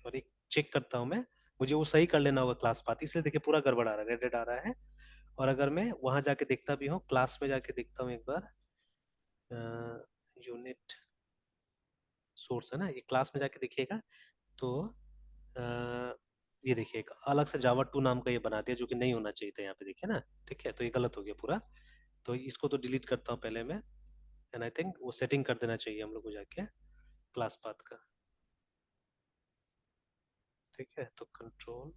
और एक चेक करता हूँ मैं, मुझे वो सही कर लेना होगा क्लास पाथ, इसलिए देखिए पूरा गड़बड़ आ रहा है, रेड रेड आ रहा है। और अगर मैं वहां जाके देखता भी हूँ, क्लास में जाके देखता हूँ एक बार, यूनिट सोर्स है ना, ये क्लास में जाके देखिएगा, तो ये देखिए एक अलग से जावा 2 नाम का ये बना दिया, जो कि नहीं होना चाहिए था यहाँ पे, देखिए ना, ठीक है, तो ये गलत हो गया पूरा। तो इसको तो डिलीट करता हूँ पहले मैं, एंड आई थिंक वो सेटिंग कर देना चाहिए हम लोग को जाके क्लास पाथ का, ठीक है, तो कंट्रोल,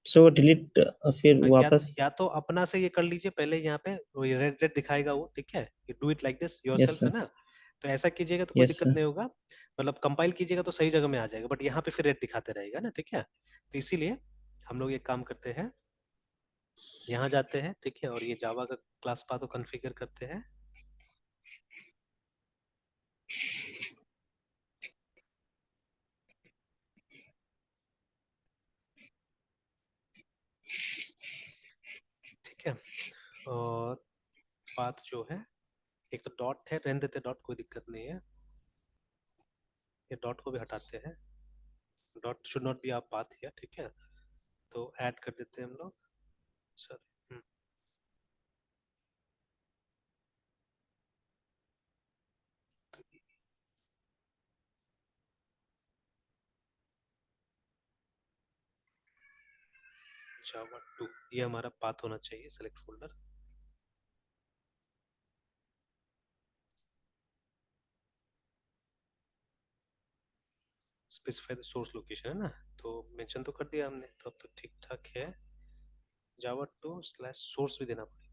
सो डिलीट फिर या वापस। या तो अपना से ये कर लीजिए पहले, यहाँ पे वो रेड रेड दिखाएगा वो, ठीक है, you do it like this yes yourself, है सर। ना, तो ऐसा कीजिएगा तो कोई यस दिक्कत सर। नहीं होगा, मतलब कंपाइल कीजिएगा तो सही जगह में आ जाएगा, बट यहाँ पे फिर रेड दिखाते रहेगा ना, ठीक है, तो इसीलिए हम लोग एक काम करते हैं, यहाँ जाते हैं, ठीक है, और ये जावा का क्लास पाथ को कॉन्फ़िगर करते हैं, ठीक है, और पाथ जो है, एक तो डॉट है, रहने देते डॉट, कोई दिक्कत नहीं है, ये डॉट को भी हटाते हैं, dot should not be our path here, ठीक है, तो ऐड कर देते हैं हम लोग, सॉरी, जावा 2 ये हमारा पाथ होना चाहिए, select folder, specify the source location, है ना, तो मेंशन तो कर दिया हमने, तो अब तो ठीक ठाक है, जावा 2 स्लैश सोर्स भी देना पड़ेगा।